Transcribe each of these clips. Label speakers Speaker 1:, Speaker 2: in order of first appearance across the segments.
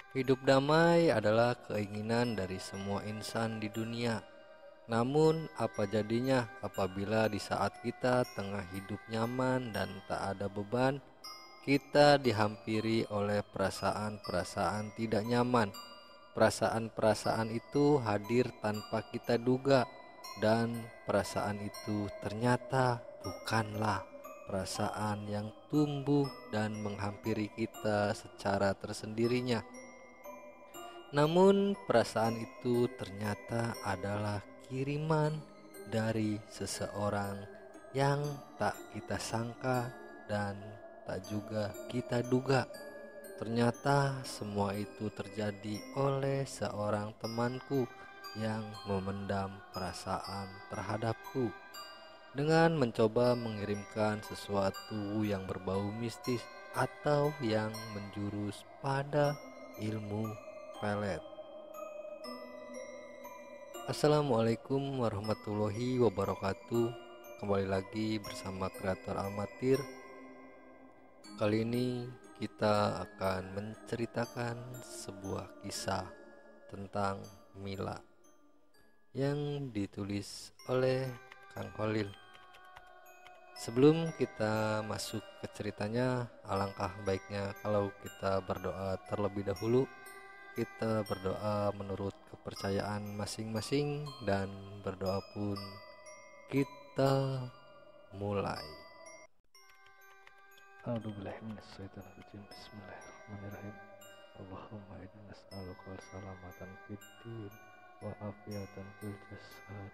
Speaker 1: Hidup damai adalah keinginan dari semua insan di dunia. Namun, apa jadinya apabila di saat kita tengah hidup nyaman dan tak ada beban, kita dihampiri oleh perasaan-perasaan tidak nyaman. Perasaan-perasaan itu hadir tanpa kita duga, dan perasaan itu ternyata bukanlah perasaan yang tumbuh dan menghampiri kita secara tersendirinya. Namun perasaan itu ternyata adalah kiriman dari seseorang yang tak kita sangka dan tak juga kita duga. Ternyata semua itu terjadi oleh seorang temanku yang memendam perasaan terhadapku dengan mencoba mengirimkan sesuatu yang berbau mistis atau yang menjurus pada ilmu pelet. Assalamualaikum warahmatullahi wabarakatuh. Kembali lagi bersama kreator amatir. Kali ini kita akan menceritakan sebuah kisah tentang Mila yang ditulis oleh Kang Holil. Sebelum kita masuk ke ceritanya, alangkah baiknya kalau kita berdoa terlebih dahulu. Kita berdoa menurut kepercayaan masing-masing, dan berdoa pun kita mulai. A'udzubillahiminasyaitonirrajim. Bismillahirrahmanirrahim. Allahumma inna nas'aluka salamatan fid din wa afiatan fil jasad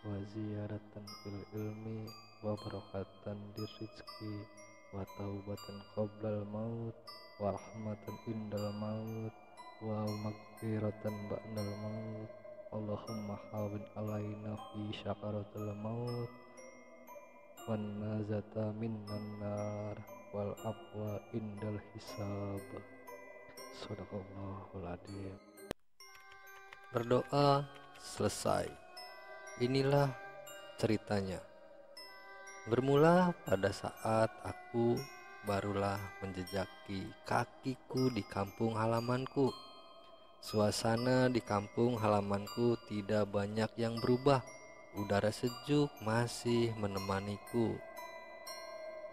Speaker 1: wa ziyaratan fil ilmi wa barakatan di rizki wa taubatan qoblal maut wa rahmatan indal maut wa maghfiratan ba'dal maut. Allahumma hawin alaina fi syakaratul maut wan nazata minnan nar wal afwa indal hisab. Shadaqallahul adzim. Berdoa selesai. Inilah ceritanya. Bermula pada saat aku barulah menjejaki kakiku di kampung halamanku. Suasana di kampung halamanku tidak banyak yang berubah. Udara sejuk masih menemaniku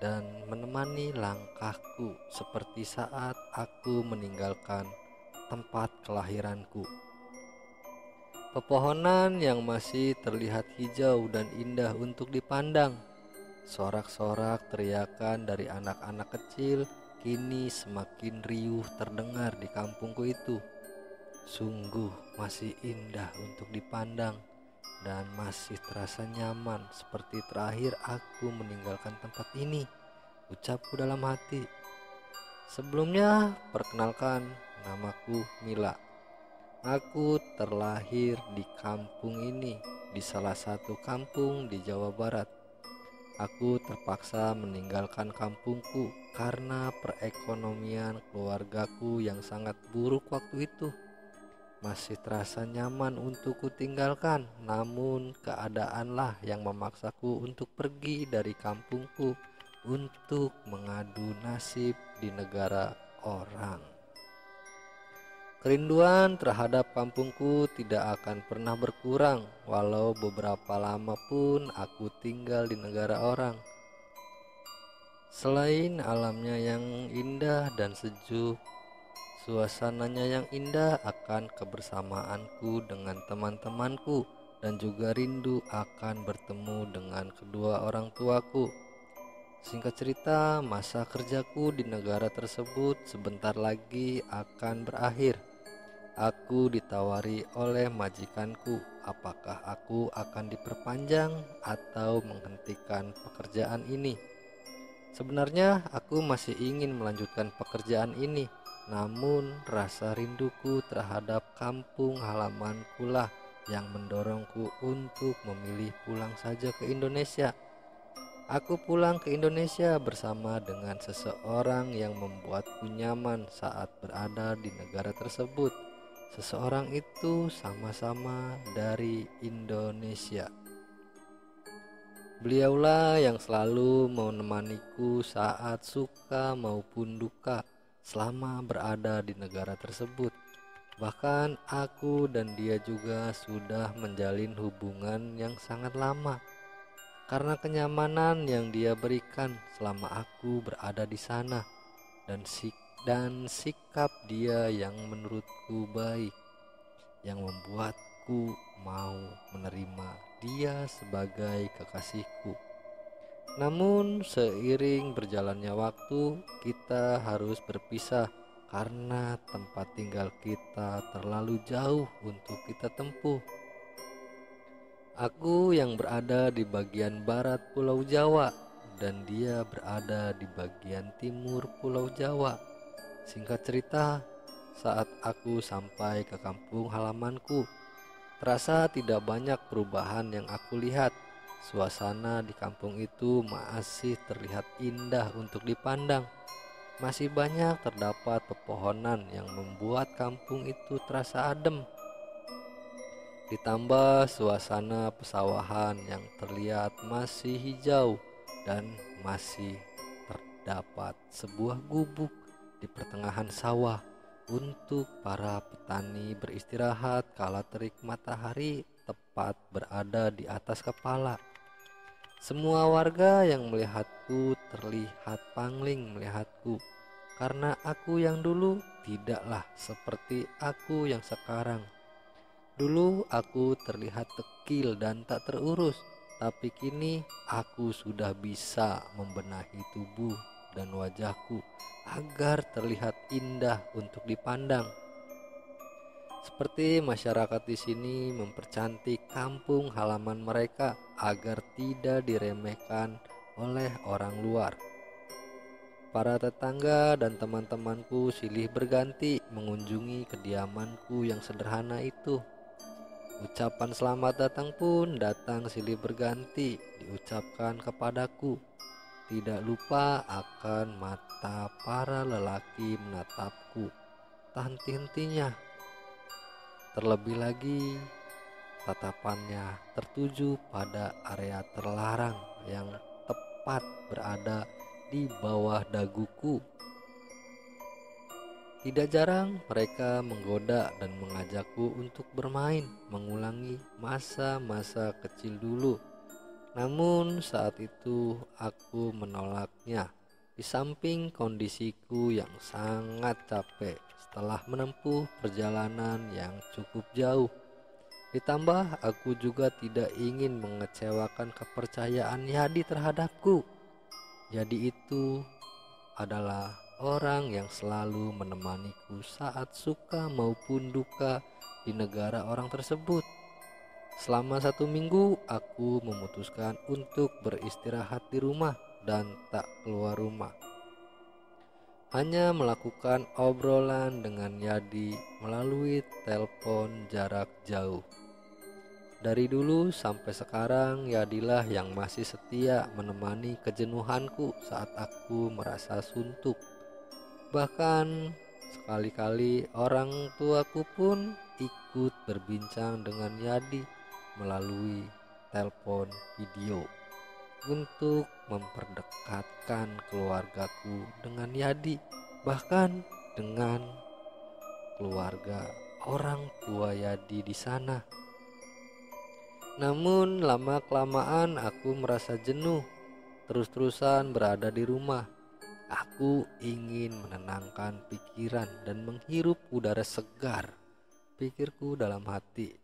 Speaker 1: dan menemani langkahku seperti saat aku meninggalkan tempat kelahiranku. Pepohonan yang masih terlihat hijau dan indah untuk dipandang. Sorak-sorak teriakan dari anak-anak kecil kini semakin riuh terdengar di kampungku itu. Sungguh masih indah untuk dipandang dan masih terasa nyaman seperti terakhir aku meninggalkan tempat ini, ucapku dalam hati. Sebelumnya, perkenalkan, namaku Mila. Aku terlahir di kampung ini, di salah satu kampung di Jawa Barat. Aku terpaksa meninggalkan kampungku karena perekonomian keluargaku yang sangat buruk waktu itu. Masih terasa nyaman untuk kutinggalkan, namun keadaanlah yang memaksaku untuk pergi dari kampungku untuk mengadu nasib di negara orang. Kerinduan terhadap kampungku tidak akan pernah berkurang, walau beberapa lama pun aku tinggal di negara orang. Selain alamnya yang indah dan sejuk, suasananya yang indah akan kebersamaanku dengan teman-temanku dan juga rindu akan bertemu dengan kedua orang tuaku. Singkat cerita, masa kerjaku di negara tersebut sebentar lagi akan berakhir. Aku ditawari oleh majikanku apakah aku akan diperpanjang atau menghentikan pekerjaan ini. Sebenarnya aku masih ingin melanjutkan pekerjaan ini, namun rasa rinduku terhadap kampung halamanku lah yang mendorongku untuk memilih pulang saja ke Indonesia. Aku pulang ke Indonesia bersama dengan seseorang yang membuatku nyaman saat berada di negara tersebut. Seseorang itu sama-sama dari Indonesia. Beliaulah yang selalu menemaniku saat suka maupun duka selama berada di negara tersebut. Bahkan aku dan dia juga sudah menjalin hubungan yang sangat lama karena kenyamanan yang dia berikan selama aku berada di sana dan sikap dia yang menurutku baik yang membuatku mau menerima dia sebagai kekasihku. Namun seiring berjalannya waktu, kita harus berpisah karena tempat tinggal kita terlalu jauh untuk kita tempuh. Aku yang berada di bagian barat Pulau Jawa dan dia berada di bagian timur Pulau Jawa. Singkat cerita, saat aku sampai ke kampung halamanku, terasa tidak banyak perubahan yang aku lihat. Suasana di kampung itu masih terlihat indah untuk dipandang. Masih banyak terdapat pepohonan yang membuat kampung itu terasa adem. Ditambah suasana pesawahan yang terlihat masih hijau dan masih terdapat sebuah gubuk di pertengahan sawah untuk para petani beristirahat kala terik matahari tepat berada di atas kepala. Semua warga yang melihatku terlihat pangling melihatku karena aku yang dulu tidaklah seperti aku yang sekarang. Dulu aku terlihat tekil dan tak terurus, tapi kini aku sudah bisa membenahi tubuh dan wajahku agar terlihat indah untuk dipandang. Seperti masyarakat di sini mempercantik kampung halaman mereka agar tidak diremehkan oleh orang luar. Para tetangga dan teman-temanku silih berganti mengunjungi kediamanku yang sederhana itu. Ucapan selamat datang pun datang silih berganti diucapkan kepadaku. Tidak lupa akan mata para lelaki menatapku tak henti-hentinya. Terlebih lagi tatapannya tertuju pada area terlarang yang tepat berada di bawah daguku. Tidak jarang mereka menggoda dan mengajakku untuk bermain, mengulangi masa-masa kecil dulu. Namun saat itu aku menolaknya. Di samping kondisiku yang sangat capek setelah menempuh perjalanan yang cukup jauh. Ditambah aku juga tidak ingin mengecewakan kepercayaan Yadi terhadapku. Yadi itu adalah orang yang selalu menemaniku saat suka maupun duka di negara orang tersebut. Selama 1 minggu aku memutuskan untuk beristirahat di rumah dan tak keluar rumah. Hanya melakukan obrolan dengan Yadi melalui telepon jarak jauh. Dari dulu sampai sekarang Yadilah yang masih setia menemani kejenuhanku saat aku merasa suntuk. Bahkan sekali-kali orang tuaku pun ikut berbincang dengan Yadi melalui telepon video untuk memperdekatkan keluargaku dengan Yadi, bahkan dengan keluarga orang tua Yadi di sana. Namun lama-kelamaan aku merasa jenuh terus-terusan berada di rumah. Aku ingin menenangkan pikiran dan menghirup udara segar, pikirku dalam hati.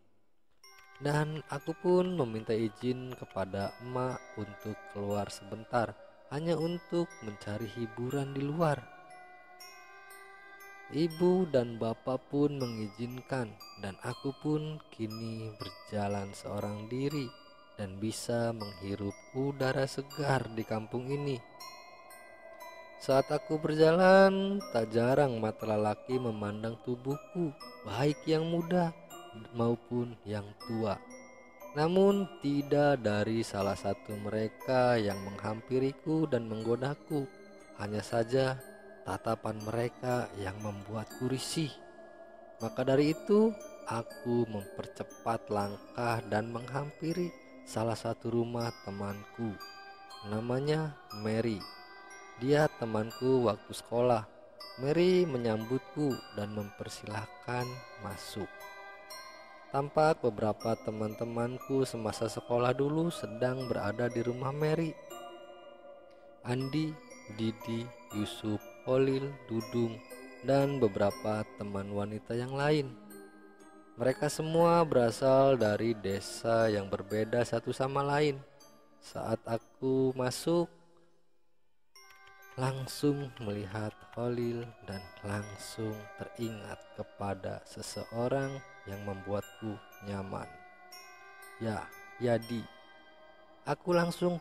Speaker 1: Dan aku pun meminta izin kepada emak untuk keluar sebentar, hanya untuk mencari hiburan di luar. Ibu dan bapak pun mengizinkan, dan aku pun kini berjalan seorang diri dan bisa menghirup udara segar di kampung ini. Saat aku berjalan, tak jarang mata lelaki memandang tubuhku, baik yang muda maupun yang tua. Namun tidak dari salah satu mereka yang menghampiriku dan menggodaku. Hanya saja tatapan mereka yang membuatku risih. Maka dari itu, aku mempercepat langkah dan menghampiri salah satu rumah temanku. Namanya Mary. Dia temanku waktu sekolah. Mary menyambutku dan mempersilahkan masuk. Tampak beberapa teman-temanku semasa sekolah dulu sedang berada di rumah Mary. Andi, Didi, Yusuf, Holil, Dudung, dan beberapa teman wanita yang lain. Mereka semua berasal dari desa yang berbeda satu sama lain. Saat aku masuk, langsung melihat Holil dan langsung teringat kepada seseorang yang membuatku nyaman. Ya, Yadi. Aku langsung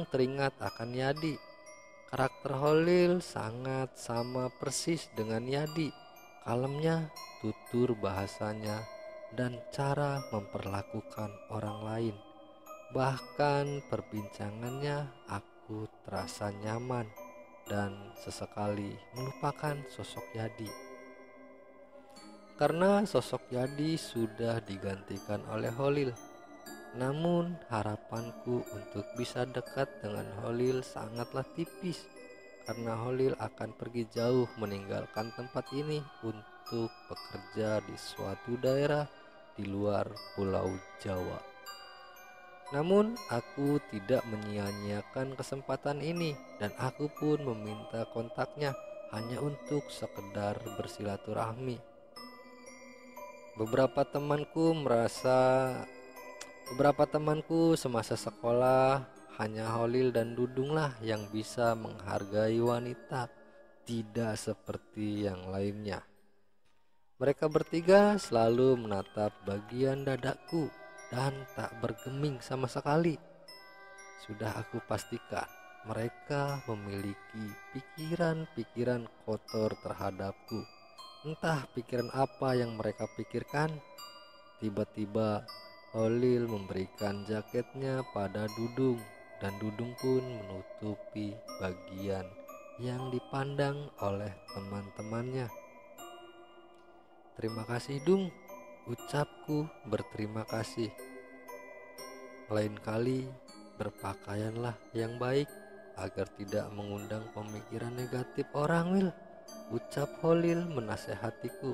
Speaker 1: teringat akan Yadi. Karakter Holil sangat sama persis dengan Yadi. Kalemnya, tutur bahasanya, dan cara memperlakukan orang lain. Bahkan perbincangannya aku terasa nyaman dan sesekali melupakan sosok Yadi. Karena sosok Yadi sudah digantikan oleh Holil. Namun harapanku untuk bisa dekat dengan Holil sangatlah tipis. Karena Holil akan pergi jauh meninggalkan tempat ini untuk bekerja di suatu daerah di luar Pulau Jawa. Namun aku tidak menyia-nyiakan kesempatan ini dan aku pun meminta kontaknya hanya untuk sekedar bersilaturahmi. Beberapa temanku semasa sekolah hanya Holil dan Dudunglah yang bisa menghargai wanita, tidak seperti yang lainnya. Mereka bertiga selalu menatap bagian dadaku dan tak bergeming sama sekali. Sudah aku pastikan mereka memiliki pikiran-pikiran kotor terhadapku. Entah pikiran apa yang mereka pikirkan. Tiba-tiba Holil memberikan jaketnya pada Dudung dan Dudung pun menutupi bagian yang dipandang oleh teman-temannya. Terima kasih Dung, ucapku berterima kasih. Lain kali berpakaianlah yang baik agar tidak mengundang pemikiran negatif orang, Wil, ucap Holil menasehatiku.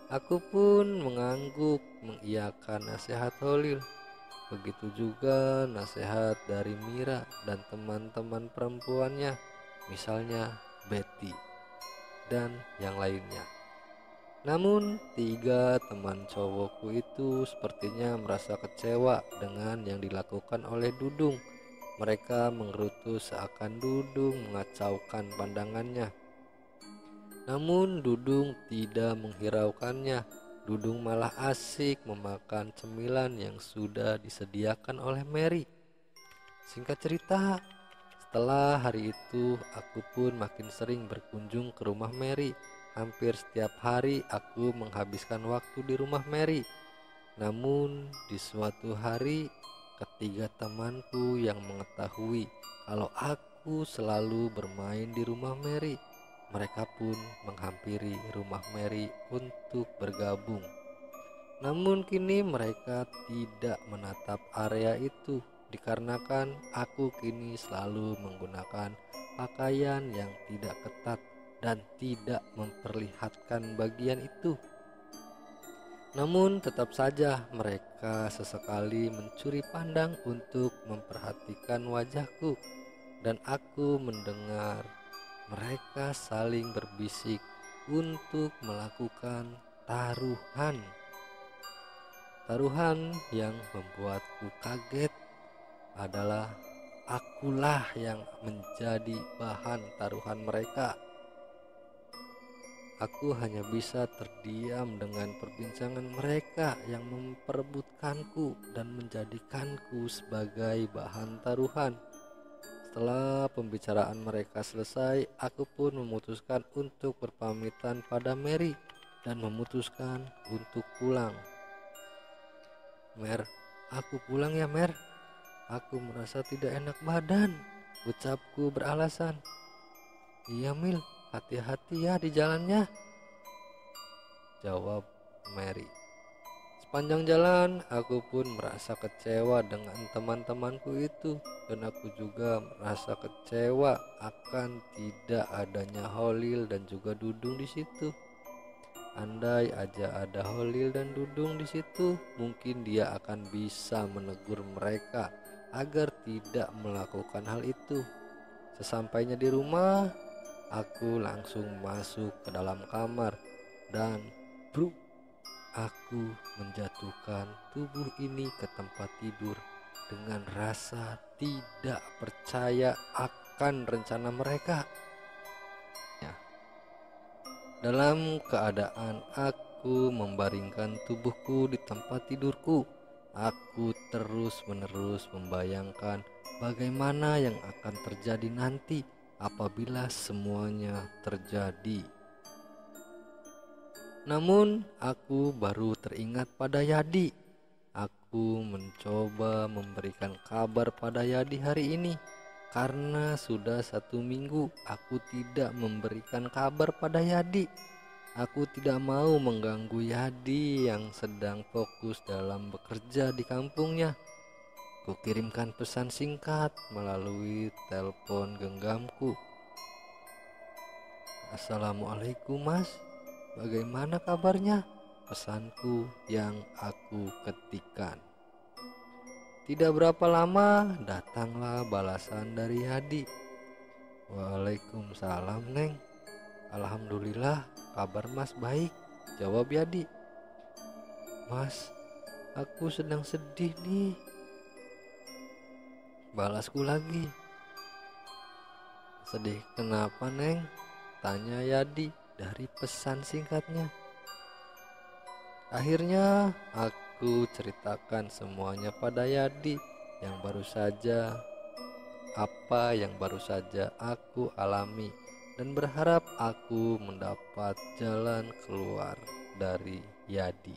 Speaker 1: Aku pun mengangguk mengiyakan nasihat Holil. Begitu juga nasihat dari Mira dan teman-teman perempuannya, misalnya Betty dan yang lainnya. Namun 3 teman cowokku itu sepertinya merasa kecewa dengan yang dilakukan oleh Dudung. Mereka menggerutu seakan Dudung mengacaukan pandangannya. Namun Dudung tidak menghiraukannya. Dudung malah asik memakan cemilan yang sudah disediakan oleh Mary. Singkat cerita, setelah hari itu aku pun makin sering berkunjung ke rumah Mary. Hampir setiap hari aku menghabiskan waktu di rumah Mary. Namun di suatu hari, ketiga temanku yang mengetahui kalau aku selalu bermain di rumah Mary, mereka pun menghampiri rumah Mary untuk bergabung. Namun kini mereka tidak menatap area itu dikarenakan aku kini selalu menggunakan pakaian yang tidak ketat dan tidak memperlihatkan bagian itu. Namun tetap saja mereka sesekali mencuri pandang untuk memperhatikan wajahku dan aku mendengar mereka saling berbisik untuk melakukan taruhan. Taruhan yang membuatku kaget adalah akulah yang menjadi bahan taruhan mereka. Aku hanya bisa terdiam dengan perbincangan mereka yang memperebutkanku dan menjadikanku sebagai bahan taruhan. Setelah pembicaraan mereka selesai, aku pun memutuskan untuk berpamitan pada Mary dan memutuskan untuk pulang. Mer, aku pulang ya Mer. Aku merasa tidak enak badan, ucapku beralasan. Iya Mil, hati-hati ya di jalannya, jawab Mary. Sepanjang jalan, aku pun merasa kecewa dengan teman-temanku itu, dan aku juga merasa kecewa akan tidak adanya Holil dan juga Dudung di situ. Andai aja ada Holil dan Dudung di situ, mungkin dia akan bisa menegur mereka agar tidak melakukan hal itu. Sesampainya di rumah, aku langsung masuk ke dalam kamar dan bruk, aku menjatuhkan tubuh ini ke tempat tidur dengan rasa tidak percaya akan rencana mereka. Ya, dalam keadaan aku membaringkan tubuhku di tempat tidurku, aku terus-menerus membayangkan bagaimana yang akan terjadi nanti apabila semuanya terjadi. Namun aku baru teringat pada Yadi. Aku mencoba memberikan kabar pada Yadi hari ini, karena sudah 1 minggu aku tidak memberikan kabar pada Yadi. Aku tidak mau mengganggu Yadi yang sedang fokus dalam bekerja di kampungnya. Kukirimkan pesan singkat melalui telepon genggamku. Assalamualaikum mas, bagaimana kabarnya? Pesanku yang aku ketikkan. Tidak berapa lama datanglah balasan dari Hadi. Waalaikumsalam Neng. Alhamdulillah kabar mas baik, jawab Yadi. Mas, aku sedang sedih nih, balasku lagi. Sedih kenapa Neng? Tanya Yadi dari pesan singkatnya. Akhirnya aku ceritakan semuanya pada Yadi yang baru saja aku alami, dan berharap aku mendapat jalan keluar dari Yadi.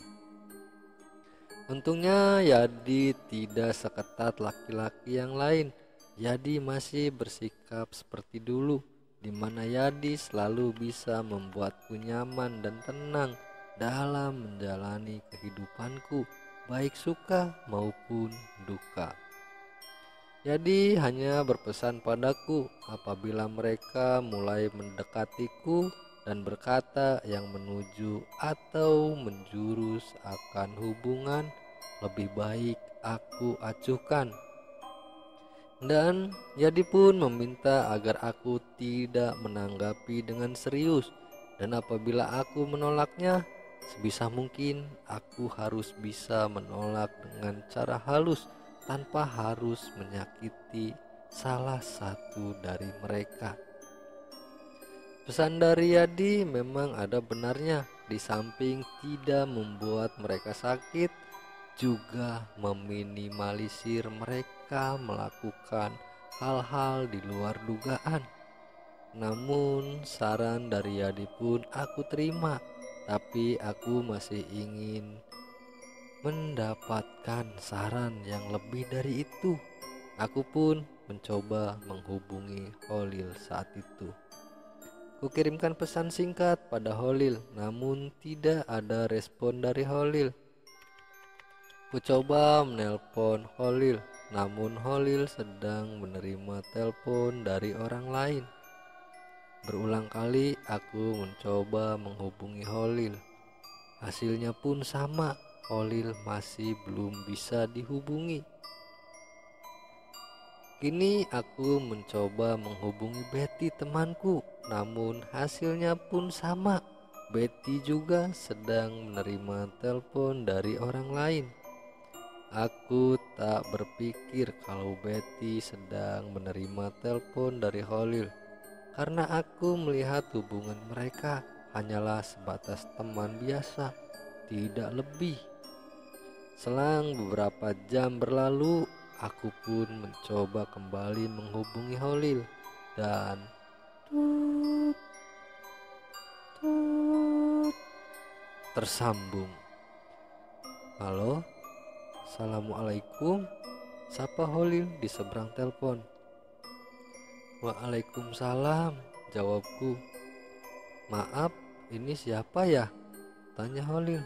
Speaker 1: Untungnya Yadi tidak seketat laki-laki yang lain. Yadi masih bersikap seperti dulu, di mana Yadi selalu bisa membuatku nyaman dan tenang dalam menjalani kehidupanku, baik suka maupun duka. Yadi hanya berpesan padaku apabila mereka mulai mendekatiku dan berkata yang menuju atau menjurus akan hubungan, lebih baik aku acuhkan. Dan Yadi pun meminta agar aku tidak menanggapi dengan serius, dan apabila aku menolaknya, sebisa mungkin aku harus bisa menolak dengan cara halus tanpa harus menyakiti salah satu dari mereka. Pesan dari Yadi memang ada benarnya. Di samping tidak membuat mereka sakit, juga meminimalisir mereka melakukan hal-hal di luar dugaan. Namun saran dari Yadi pun aku terima, tapi aku masih ingin mendapatkan saran yang lebih dari itu. Aku pun mencoba menghubungi Holil saat itu. Kukirimkan pesan singkat pada Holil, namun tidak ada respon dari Holil. Kucoba menelpon Holil, namun Holil sedang menerima telepon dari orang lain. Berulang kali aku mencoba menghubungi Holil. Hasilnya pun sama, Holil masih belum bisa dihubungi. Kini aku mencoba menghubungi Betty temanku, namun hasilnya pun sama. Betty juga sedang menerima telepon dari orang lain. Aku tak berpikir kalau Betty sedang menerima telepon dari Holil, karena aku melihat hubungan mereka hanyalah sebatas teman biasa, tidak lebih. Selang beberapa jam berlalu, aku pun mencoba kembali menghubungi Holil, dan tut, tut, tersambung. Halo, assalamualaikum, sapa Holil di seberang telepon. Waalaikumsalam, jawabku. Maaf, ini siapa ya? Tanya Holil.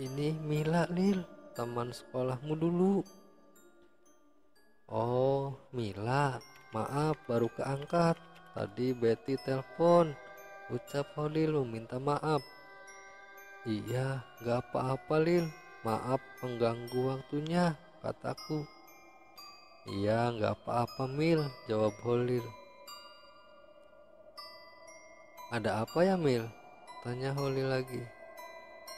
Speaker 1: Ini Mila, Lil, teman sekolahmu dulu. Oh, Mila, maaf baru keangkat. Tadi Betty telepon, ucap Holil meminta maaf. Iya, gak apa-apa Lil, maaf mengganggu waktunya, kataku. Iya, gak apa-apa Mil, jawab Holil. Ada apa ya Mil? Tanya Holil lagi.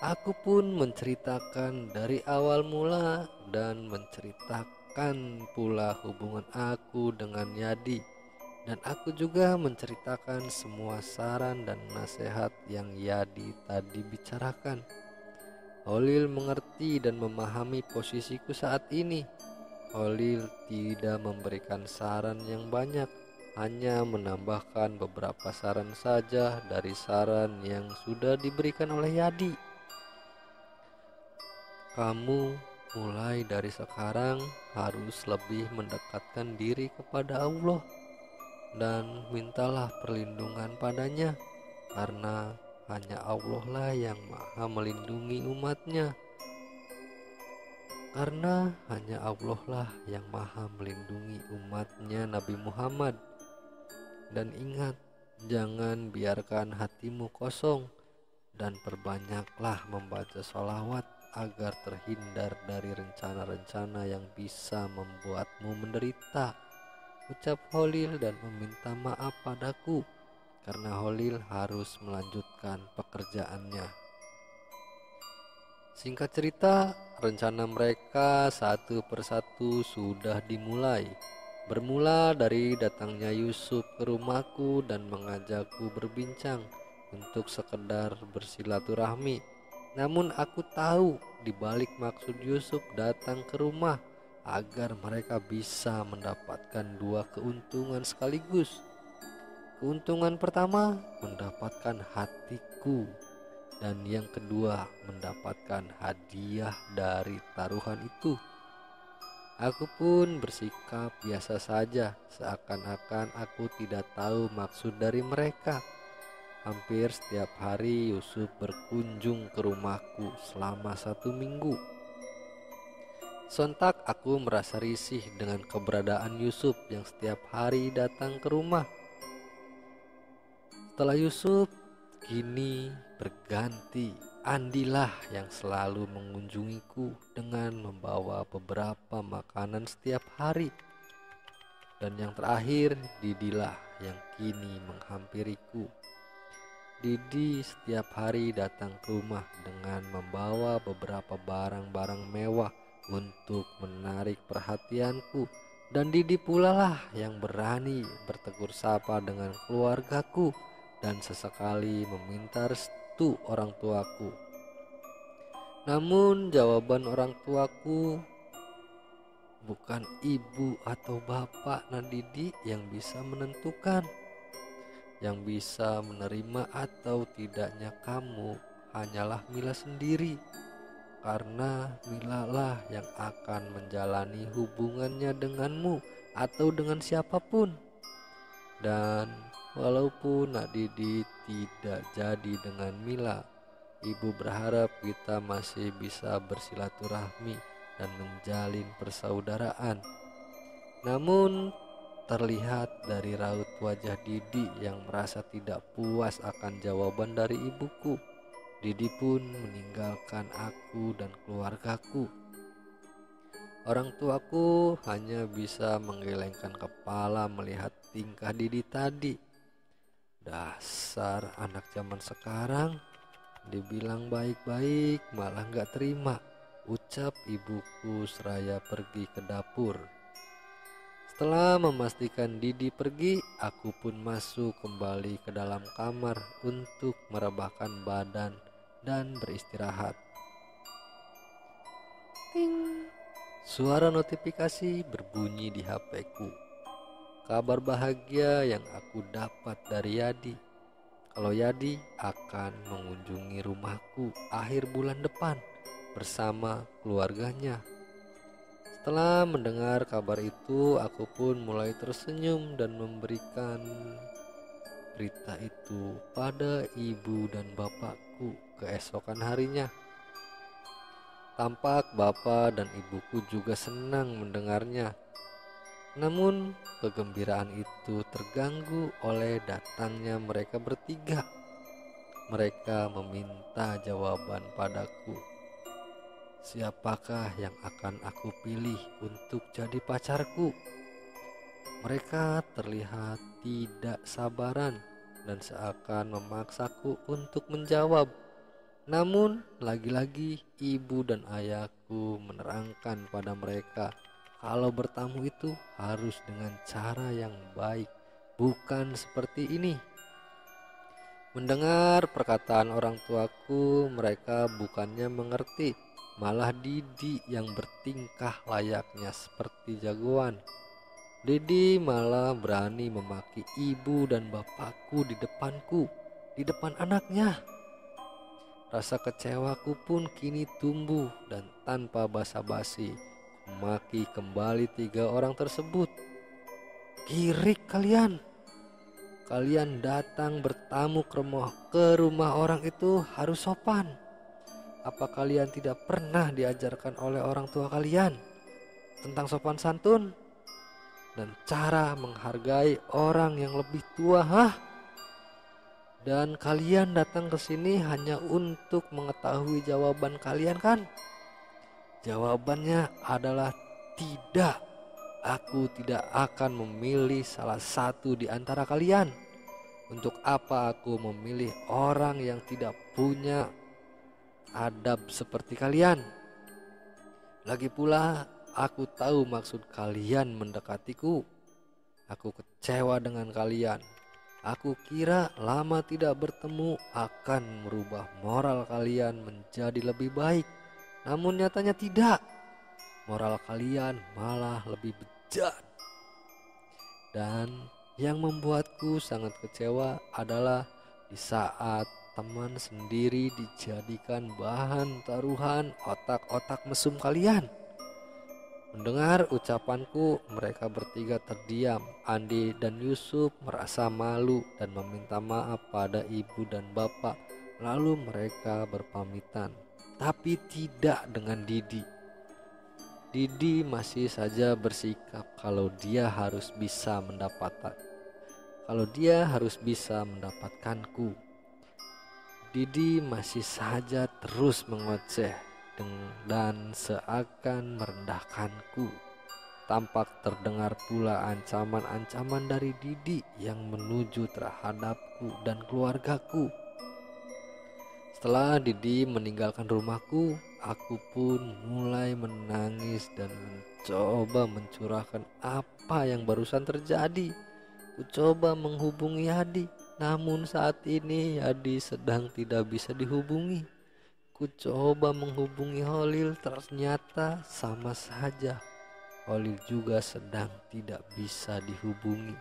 Speaker 1: Aku pun menceritakan dari awal mula dan menceritakan pula hubungan aku dengan Yadi. Dan aku juga menceritakan semua saran dan nasihat yang Yadi tadi bicarakan. Holil mengerti dan memahami posisiku saat ini. Holil tidak memberikan saran yang banyak, hanya menambahkan beberapa saran saja dari saran yang sudah diberikan oleh Yadi. Kamu mulai dari sekarang harus lebih mendekatkan diri kepada Allah dan mintalah perlindungan padanya, karena hanya Allah lah yang maha melindungi umatnya. Karena hanya Allah lah yang maha melindungi umatnya Nabi Muhammad. Dan ingat, jangan biarkan hatimu kosong dan perbanyaklah membaca sholawat agar terhindar dari rencana-rencana yang bisa membuatmu menderita, ucap Holil dan meminta maaf padaku karena Holil harus melanjutkan pekerjaannya. Singkat cerita, rencana mereka satu persatu sudah dimulai. Bermula dari datangnya Yusuf ke rumahku dan mengajakku berbincang untuk sekedar bersilaturahmi. Namun aku tahu di balik maksud Yusuf datang ke rumah agar mereka bisa mendapatkan dua keuntungan sekaligus. Keuntungan pertama, mendapatkan hatiku, dan yang kedua, mendapatkan hadiah dari taruhan itu. Aku pun bersikap biasa saja, seakan-akan aku tidak tahu maksud dari mereka. Hampir setiap hari Yusuf berkunjung ke rumahku selama 1 minggu. Sontak aku merasa risih dengan keberadaan Yusuf yang setiap hari datang ke rumah. Setelah Yusuf, kini berganti Andilah yang selalu mengunjungiku dengan membawa beberapa makanan setiap hari. Dan yang terakhir, Didilah yang kini menghampiriku. Didi setiap hari datang ke rumah dengan membawa beberapa barang-barang mewah untuk menarik perhatianku. Dan Didi pula lah yang berani bertegur sapa dengan keluargaku dan sesekali meminta restu orang tuaku. Namun jawaban orang tuaku, bukan ibu atau bapak Nadidi yang bisa menentukan. Yang bisa menerima atau tidaknya kamu hanyalah Mila sendiri, karena Mila lah yang akan menjalani hubungannya denganmu atau dengan siapapun. Dan walaupun Nak Didi tidak jadi dengan Mila, ibu berharap kita masih bisa bersilaturahmi dan menjalin persaudaraan. Namun terlihat dari raut wajah Didi yang merasa tidak puas akan jawaban dari ibuku. Didi pun meninggalkan aku dan keluargaku. Orang tuaku hanya bisa menggelengkan kepala melihat tingkah Didi tadi. Dasar anak zaman sekarang, dibilang baik-baik malah gak terima, ucap ibuku seraya pergi ke dapur. Setelah memastikan Didi pergi, aku pun masuk kembali ke dalam kamar untuk merebahkan badan dan beristirahat. Ting. Suara notifikasi berbunyi di HP-ku. Kabar bahagia yang aku dapat dari Yadi. Kalau Yadi akan mengunjungi rumahku akhir bulan depan bersama keluarganya. Setelah mendengar kabar itu, aku pun mulai tersenyum dan memberikan berita itu pada ibu dan bapakku keesokan harinya. Tampak bapak dan ibuku juga senang mendengarnya. Namun kegembiraan itu terganggu oleh datangnya mereka bertiga. Mereka meminta jawaban padaku. Siapakah yang akan aku pilih untuk jadi pacarku? Mereka terlihat tidak sabaran dan seakan memaksaku untuk menjawab. Namun lagi-lagi ibu dan ayahku menerangkan pada mereka kalau bertamu itu harus dengan cara yang baik, bukan seperti ini. Mendengar perkataan orang tuaku, mereka bukannya mengerti, malah Didi yang bertingkah layaknya seperti jagoan. Didi malah berani memaki ibu dan bapakku di depanku, di depan anaknya. Rasa kecewaku pun kini tumbuh dan tanpa basa-basi memaki kembali tiga orang tersebut. Kirik kalian! Kalian datang bertamu ke rumah orang itu harus sopan. Apa kalian tidak pernah diajarkan oleh orang tua kalian tentang sopan santun dan cara menghargai orang yang lebih tua, Dan kalian datang ke sini hanya untuk mengetahui jawaban kalian, kan? Jawabannya adalah tidak. Aku tidak akan memilih salah satu di antara kalian. Untuk apa aku memilih orang yang tidak punya adab seperti kalian? Lagi pula, aku tahu maksud kalian mendekatiku. Aku kecewa dengan kalian. Aku kira lama tidak bertemu akan merubah moral kalian menjadi lebih baik. Namun nyatanya tidak. Moral kalian malah lebih bejat. Dan yang membuatku sangat kecewa adalah di saat teman sendiri dijadikan bahan taruhan otak-otak mesum kalian. Mendengar ucapanku, mereka bertiga terdiam. Andi dan Yusuf merasa malu dan meminta maaf pada ibu dan bapak. Lalu mereka berpamitan, tapi tidak dengan Didi. Didi masih saja bersikap kalau dia harus bisa mendapatkanku. Didi masih saja terus mengoceh dan seakan merendahkanku. Tampak terdengar pula ancaman-ancaman dari Didi yang menuju terhadapku dan keluargaku. Setelah Didi meninggalkan rumahku, aku pun mulai menangis dan mencoba mencurahkan apa yang barusan terjadi. Ku coba menghubungi Yadi, namun saat ini Yadi sedang tidak bisa dihubungi. Ku coba menghubungi Holil, ternyata sama saja. Holil juga sedang tidak bisa dihubungi.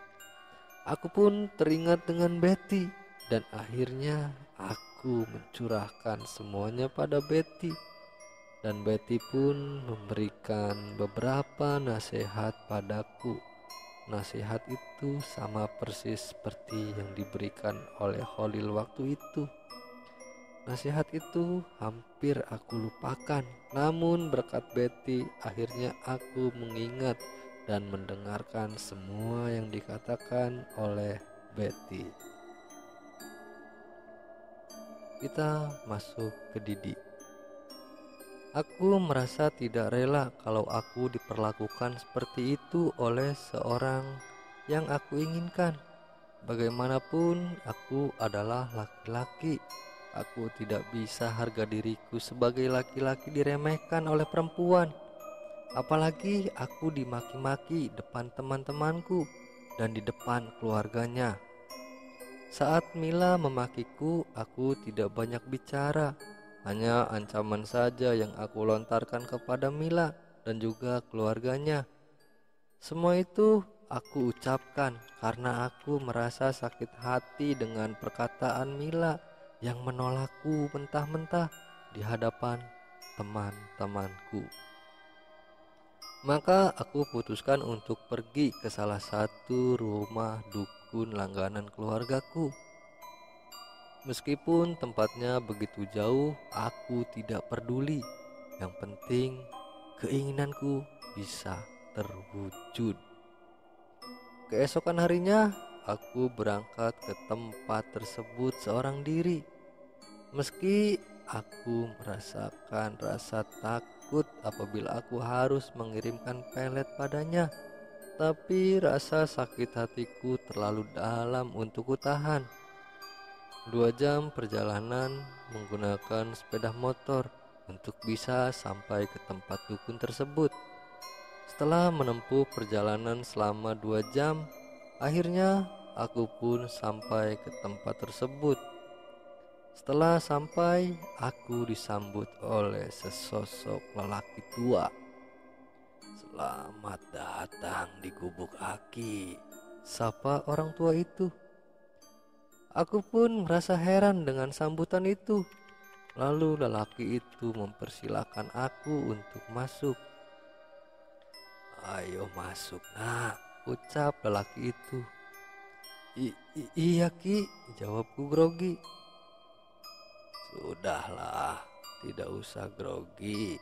Speaker 1: Aku pun teringat dengan Betty dan akhirnya aku mencurahkan semuanya pada Betty. Dan Betty pun memberikan beberapa nasihat padaku. Nasihat itu sama persis seperti yang diberikan oleh Holil waktu itu. Nasihat itu hampir aku lupakan, namun berkat Betty akhirnya aku mengingat dan mendengarkan semua yang dikatakan oleh Betty. Kita masuk ke Didi. Aku merasa tidak rela kalau aku diperlakukan seperti itu oleh seorang yang aku inginkan. Bagaimanapun aku adalah laki-laki. Aku tidak bisa harga diriku sebagai laki-laki diremehkan oleh perempuan. Apalagi aku dimaki-maki depan teman-temanku dan di depan keluarganya. Saat Mila memakiku, aku tidak banyak bicara. Hanya ancaman saja yang aku lontarkan kepada Mila dan juga keluarganya. Semua itu aku ucapkan karena aku merasa sakit hati dengan perkataan Mila yang menolakku mentah-mentah di hadapan teman-temanku. Maka aku putuskan untuk pergi ke salah satu rumah dukun langganan keluargaku. Meskipun tempatnya begitu jauh, aku tidak peduli. Yang penting keinginanku bisa terwujud. Keesokan harinya aku berangkat ke tempat tersebut seorang diri. Meski aku merasakan rasa takut apabila aku harus mengirimkan pelet padanya, tapi rasa sakit hatiku terlalu dalam untuk kutahan. 2 jam perjalanan menggunakan sepeda motor untuk bisa sampai ke tempat dukun tersebut. Setelah menempuh perjalanan selama 2 jam, akhirnya aku pun sampai ke tempat tersebut. Setelah sampai, aku disambut oleh sesosok lelaki tua. "Selamat datang di gubuk Aki," sapa orang tua itu. Aku pun merasa heran dengan sambutan itu. Lalu lelaki itu mempersilahkan aku untuk masuk. "Ayo masuk, nak," ucap lelaki itu. Iya Ki," jawabku grogi. "Sudahlah, tidak usah grogi.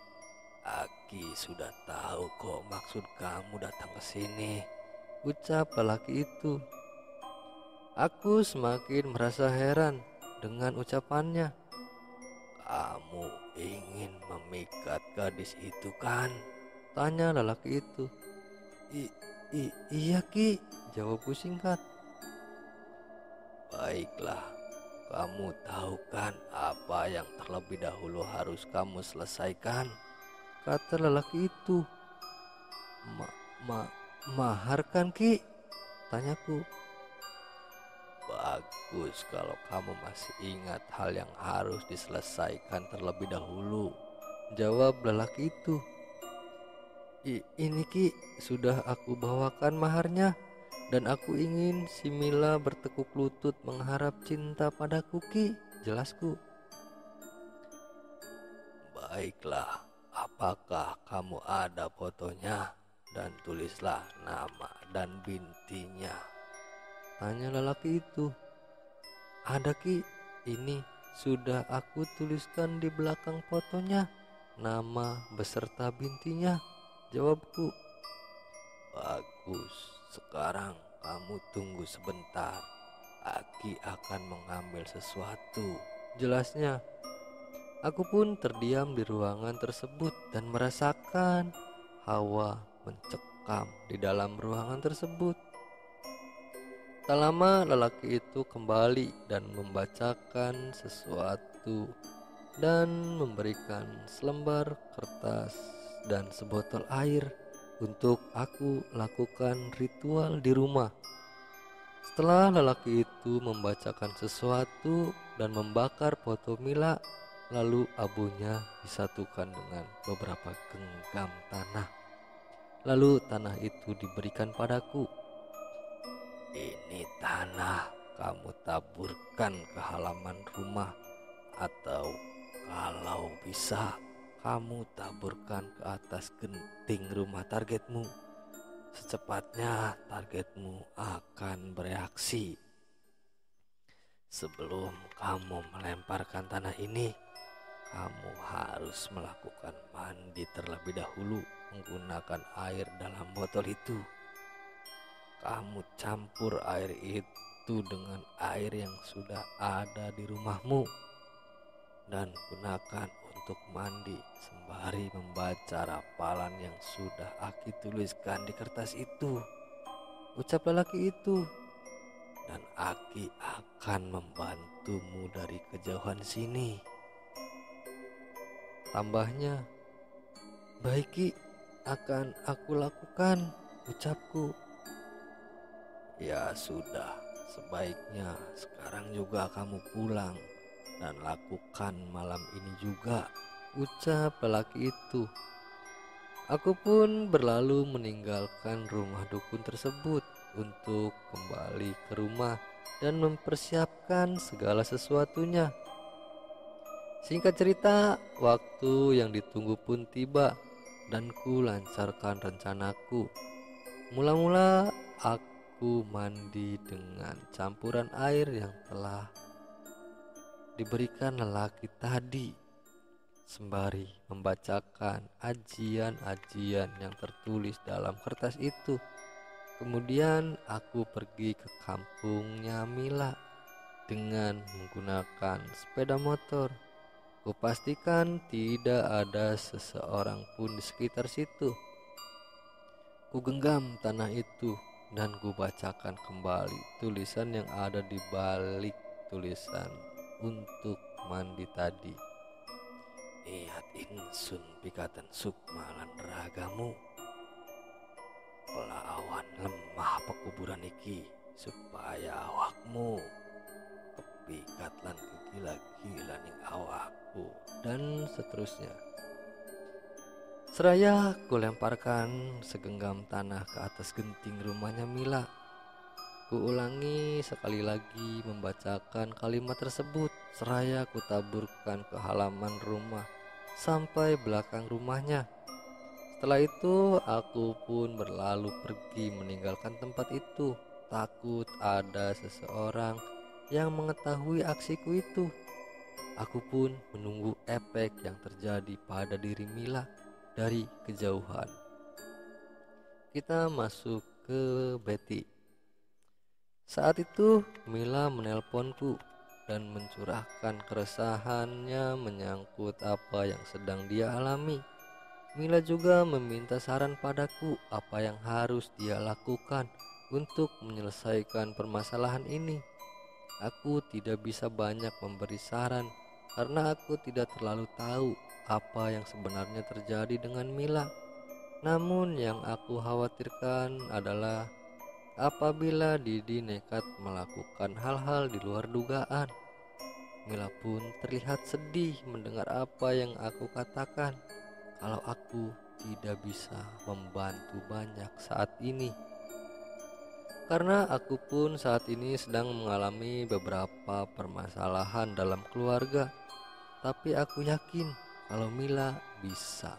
Speaker 1: Aki sudah tahu kok maksud kamu datang ke sini," ucap lelaki itu. Aku semakin merasa heran dengan ucapannya. "Kamu ingin memikat gadis itu kan?" tanya lelaki itu. Iya Ki," jawabku singkat. "Baiklah, kamu tahu kan apa yang terlebih dahulu harus kamu selesaikan?" kata lelaki itu. Ma, ma, Mahar kan Ki?" tanyaku. "Bagus kalau kamu masih ingat hal yang harus diselesaikan terlebih dahulu," jawab lelaki itu. Ini Ki, sudah aku bawakan maharnya, dan aku ingin si Mila bertekuk lutut mengharap cinta padaku Ki, jelasku. "Baiklah, apakah kamu ada fotonya? Dan tulislah nama dan bintinya," tanya lelaki itu. "Ada Ki, ini sudah aku tuliskan di belakang fotonya, nama beserta bintinya," jawabku. "Bagus, sekarang kamu tunggu sebentar. Aki akan mengambil sesuatu," jelasnya. Aku pun terdiam di ruangan tersebut dan merasakan hawa mencekam di dalam ruangan tersebut. Tak lama lelaki itu kembali dan membacakan sesuatu dan memberikan selembar kertas dan sebotol air untuk aku lakukan ritual di rumah. Setelah lelaki itu membacakan sesuatu dan membakar foto Mila, lalu abunya disatukan dengan beberapa genggam tanah. Lalu tanah itu diberikan padaku. "Ini tanah kamu taburkan ke halaman rumah, atau kalau bisa kamu taburkan ke atas genting rumah targetmu. Secepatnya targetmu akan bereaksi. Sebelum kamu melemparkan tanah ini, kamu harus melakukan mandi terlebih dahulu menggunakan air dalam botol itu. Kamu campur air itu dengan air yang sudah ada di rumahmu dan gunakan untuk mandi sembari membaca rapalan yang sudah Aki tuliskan di kertas itu," ucap lelaki itu. "Dan Aki akan membantumu dari kejauhan sini," tambahnya. "Baik Ki, akan aku lakukan," ucapku. "Ya sudah, sebaiknya sekarang juga kamu pulang dan lakukan malam ini juga," ucap lelaki itu. Aku pun berlalu meninggalkan rumah dukun tersebut untuk kembali ke rumah dan mempersiapkan segala sesuatunya. Singkat cerita, waktu yang ditunggu pun tiba dan ku lancarkan rencanaku. Mula-mula aku mandi dengan campuran air yang telah diberikan lelaki tadi. sembari membacakan ajian-ajian yang tertulis dalam kertas itu. Kemudian aku pergi ke kampungnya Mila dengan menggunakan sepeda motor. Kupastikan tidak ada seseorang pun di sekitar situ. Ku genggam tanah itu dan ku bacakan kembali tulisan yang ada di balik tulisan untuk mandi tadi. Niat insun pikatan sukma lan ragamu, pelawan lemah pekuburan iki supaya awakmu kepikat lan kegila-gila ning awakku, dan seterusnya. Seraya kulemparkan segenggam tanah ke atas genting rumahnya Mila. Kuulangi sekali lagi membacakan kalimat tersebut, seraya kutaburkan ke halaman rumah sampai belakang rumahnya. Setelah itu aku pun berlalu pergi meninggalkan tempat itu. Takut ada seseorang yang mengetahui aksiku itu. Aku pun menunggu efek yang terjadi pada diri Mila dari kejauhan. Kita masuk ke Betty. Saat itu Mila menelponku dan mencurahkan keresahannya menyangkut apa yang sedang dia alami. Mila juga meminta saran padaku apa yang harus dia lakukan untuk menyelesaikan permasalahan ini. Aku tidak bisa banyak memberi saran karena aku tidak terlalu tahu apa yang sebenarnya terjadi dengan Mila. Namun yang aku khawatirkan adalah apabila Didi nekat melakukan hal-hal di luar dugaan. Mila pun terlihat sedih mendengar apa yang aku katakan, kalau aku tidak bisa membantu banyak saat ini. Karena aku pun saat ini sedang mengalami beberapa permasalahan dalam keluarga. Tapi aku yakin kalau Mila bisa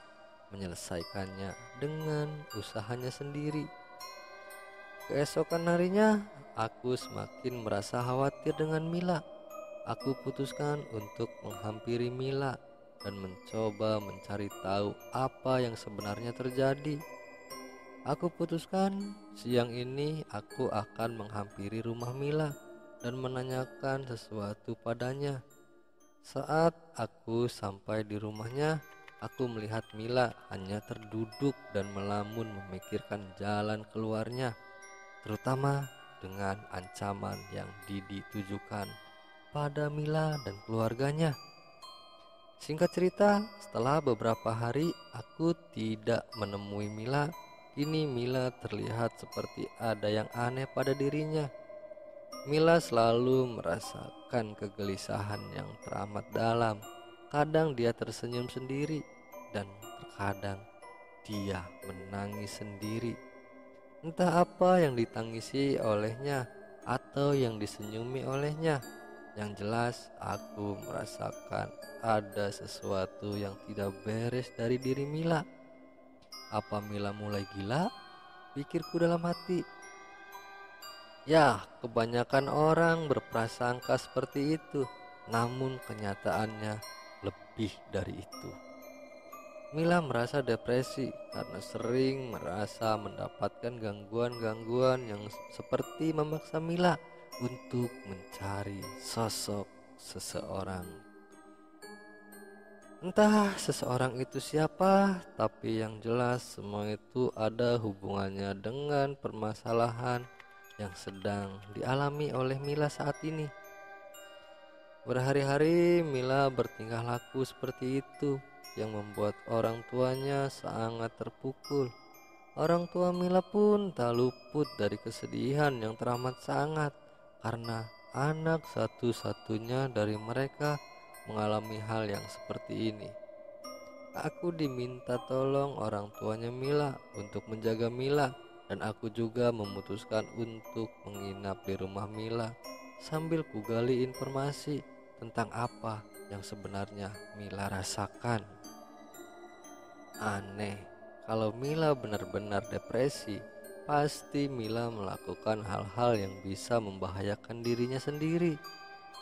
Speaker 1: menyelesaikannya dengan usahanya sendiri. Keesokan harinya, aku semakin merasa khawatir dengan Mila. Aku putuskan untuk menghampiri Mila dan mencoba mencari tahu apa yang sebenarnya terjadi. Aku putuskan siang ini aku akan menghampiri rumah Mila dan menanyakan sesuatu padanya. Saat aku sampai di rumahnya, aku melihat Mila hanya terduduk dan melamun memikirkan jalan keluarnya, terutama dengan ancaman yang Didi tujukan pada Mila dan keluarganya. Singkat cerita, setelah beberapa hari aku tidak menemui Mila. Kini Mila terlihat seperti ada yang aneh pada dirinya. Mila selalu merasakan kegelisahan yang teramat dalam. Kadang dia tersenyum sendiri dan terkadang dia menangis sendiri. Entah apa yang ditangisi olehnya atau yang disenyumi olehnya. Yang jelas aku merasakan ada sesuatu yang tidak beres dari diri Mila. Apa Mila mulai gila? Pikirku dalam hati. Ya, kebanyakan orang berprasangka seperti itu, namun kenyataannya lebih dari itu. Mila merasa depresi karena sering merasa mendapatkan gangguan-gangguan yang seperti memaksa Mila untuk mencari sosok seseorang. Entah seseorang itu siapa, tapi yang jelas semua itu ada hubungannya dengan permasalahan yang sedang dialami oleh Mila saat ini. Berhari-hari Mila bertingkah laku seperti itu yang membuat orang tuanya sangat terpukul. Orang tua Mila pun tak luput dari kesedihan yang teramat sangat karena anak satu-satunya dari mereka mengalami hal yang seperti ini. Aku diminta tolong orang tuanya Mila untuk menjaga Mila, dan aku juga memutuskan untuk menginap di rumah Mila sambil kugali informasi tentang apa yang sebenarnya Mila rasakan. Aneh, kalau Mila benar-benar depresi, pasti Mila melakukan hal-hal yang bisa membahayakan dirinya sendiri.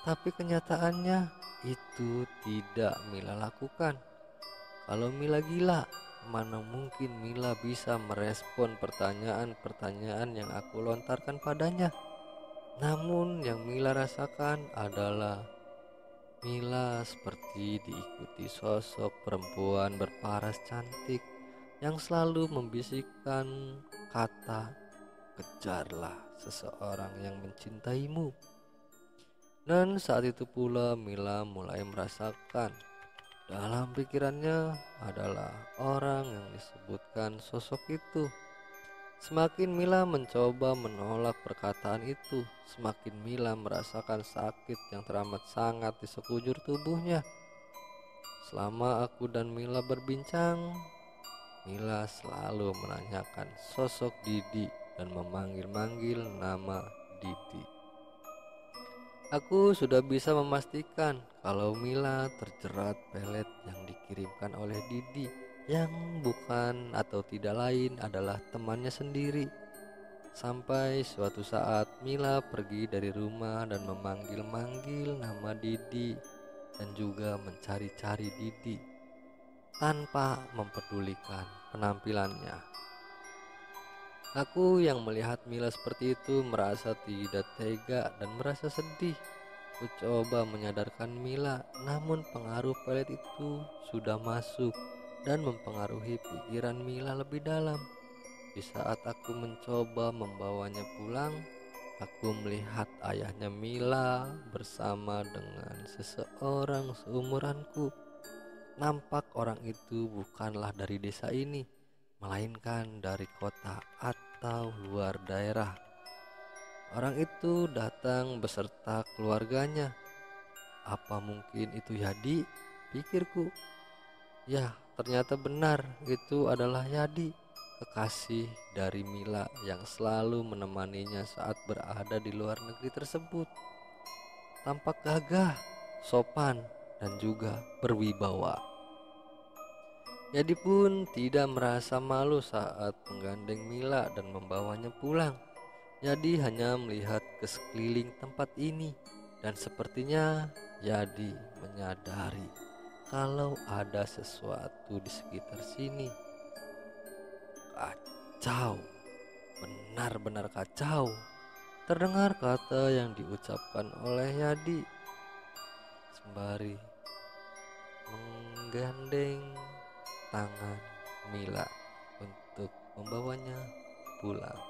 Speaker 1: Tapi kenyataannya itu tidak Mila lakukan. Kalau Mila gila, mana mungkin Mila bisa merespon pertanyaan-pertanyaan yang aku lontarkan padanya. Namun yang Mila rasakan adalah Mila seperti diikuti sosok perempuan berparas cantik yang selalu membisikkan kata, "Kejarlah seseorang yang mencintaimu." Dan saat itu pula Mila mulai merasakan dalam pikirannya adalah orang yang disebutkan sosok itu. Semakin Mila mencoba menolak perkataan itu, semakin Mila merasakan sakit yang teramat sangat di sekujur tubuhnya. Selama aku dan Mila berbincang, Mila selalu menanyakan sosok Didi dan memanggil-manggil nama Didi. Aku sudah bisa memastikan kalau Mila terjerat pelet yang dikirimkan oleh Didi, yang bukan atau tidak lain adalah temannya sendiri. Sampai suatu saat Mila pergi dari rumah dan memanggil-manggil nama Didi dan juga mencari-cari Didi tanpa mempedulikan penampilannya. Aku yang melihat Mila seperti itu merasa tidak tega dan merasa sedih. Ku coba menyadarkan Mila, namun pengaruh pelet itu sudah masuk dan mempengaruhi pikiran Mila lebih dalam. Di saat aku mencoba membawanya pulang, aku melihat ayahnya Mila bersama dengan seseorang seumuranku. Nampak orang itu bukanlah dari desa ini, melainkan dari kota atau luar daerah. Orang itu datang beserta keluarganya. Apa mungkin itu Yadi? Pikirku. Ya, ternyata benar, itu adalah Yadi, kekasih dari Mila yang selalu menemaninya saat berada di luar negeri tersebut. Tampak gagah, sopan, dan juga berwibawa. Yadi pun tidak merasa malu saat menggandeng Mila dan membawanya pulang. Yadi hanya melihat ke sekeliling tempat ini, dan sepertinya Yadi menyadari kalau ada sesuatu di sekitar sini. Kacau, benar-benar kacau. Terdengar kata yang diucapkan oleh Yadi sembari menggandeng tangan Mila untuk membawanya pulang.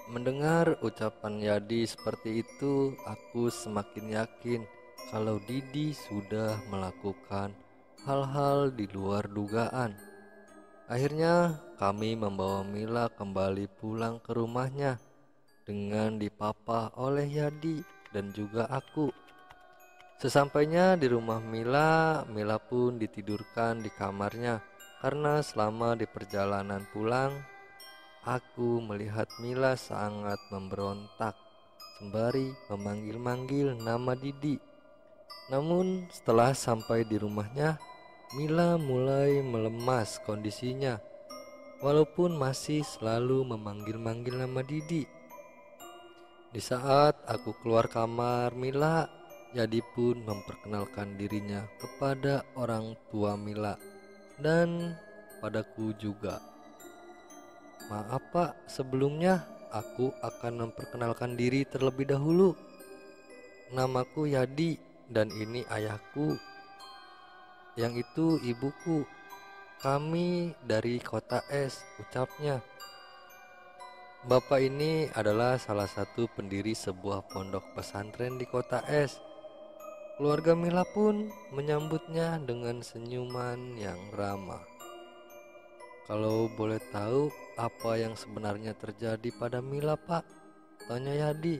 Speaker 1: Mendengar ucapan Yadi seperti itu, aku semakin yakin kalau Didi sudah melakukan hal-hal di luar dugaan. Akhirnya kami membawa Mila kembali pulang ke rumahnya dengan dipapa oleh Yadi dan juga aku. Sesampainya di rumah Mila, Mila pun ditidurkan di kamarnya karena selama di perjalanan pulang, aku melihat Mila sangat memberontak sembari memanggil-manggil nama Didi. Namun setelah sampai di rumahnya, Mila mulai melemas kondisinya, walaupun masih selalu memanggil-manggil nama Didi. Di saat aku keluar kamar Mila, Yadi pun memperkenalkan dirinya kepada orang tua Mila dan padaku juga. Maaf Pak, sebelumnya aku akan memperkenalkan diri terlebih dahulu. Namaku Yadi dan ini ayahku, yang itu ibuku. Kami dari kota S, ucapnya. Bapak ini adalah salah satu pendiri sebuah pondok pesantren di kota S. Keluarga Mila pun menyambutnya dengan senyuman yang ramah. Kalau boleh tahu apa yang sebenarnya terjadi pada Mila, Pak? Tanya Yadi.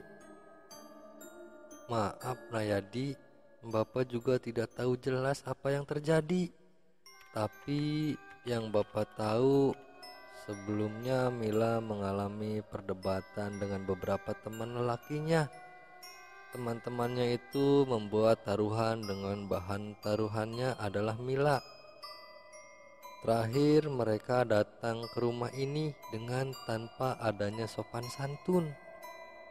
Speaker 1: Maaf Nayadi, Bapak juga tidak tahu jelas apa yang terjadi. Tapi yang Bapak tahu, sebelumnya Mila mengalami perdebatan dengan beberapa teman lelakinya. Teman-temannya itu membuat taruhan dengan bahan taruhannya adalah Mila. Terakhir mereka datang ke rumah ini dengan tanpa adanya sopan santun.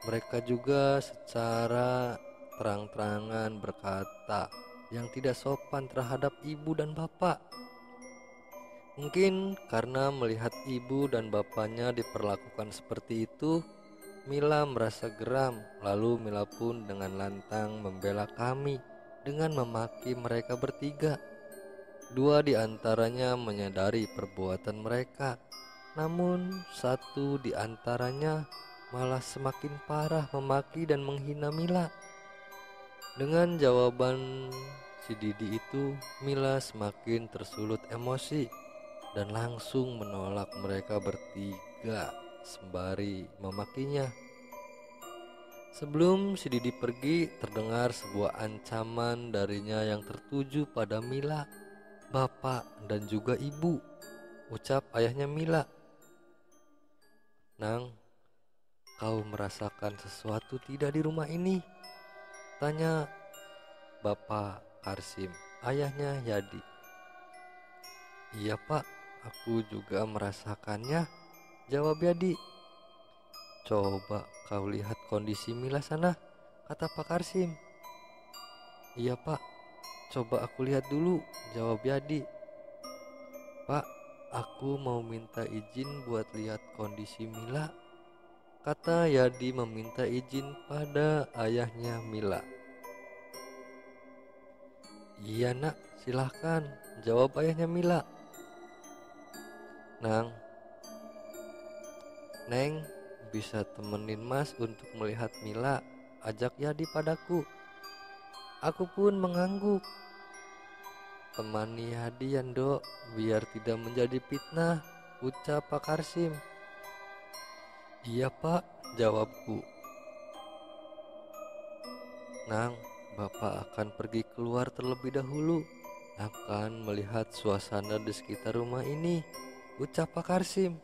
Speaker 1: Mereka juga secara terang-terangan berkata yang tidak sopan terhadap ibu dan bapak. Mungkin karena melihat ibu dan bapaknya diperlakukan seperti itu, Mila merasa geram. Lalu Mila pun dengan lantang membela kami dengan memaki mereka bertiga. Dua di antaranya menyadari perbuatan mereka, namun satu di antaranya malah semakin parah memaki dan menghina Mila. Dengan jawaban si Didi itu, Mila semakin tersulut emosi dan langsung menolak mereka bertiga sembari memakinya. Sebelum si Didi pergi, terdengar sebuah ancaman darinya yang tertuju pada Mila, bapak, dan juga ibu. Ucap ayahnya Mila, "Nang, kau merasakan sesuatu tidak di rumah ini?" Tanya Bapak Karsim, ayahnya Yadi. "Iya pak, aku juga merasakannya," jawab Yadi. "Coba kau lihat kondisi Mila sana," kata Pak Karsim. "Iya pak, coba aku lihat dulu," jawab Yadi. "Pak, aku mau minta izin buat lihat kondisi Mila," kata Yadi meminta izin pada ayahnya Mila. "Iya nak, silahkan," jawab ayahnya Mila. "Neng, bisa temenin mas untuk melihat Mila," ajak Yadi padaku. Aku pun mengangguk. "Temani Yadi ya Ndok, biar tidak menjadi fitnah," ucap Pak Karsim. "Iya pak," jawabku. "Nang, bapak akan pergi keluar terlebih dahulu, akan melihat suasana di sekitar rumah ini," ucap Pak Karsim.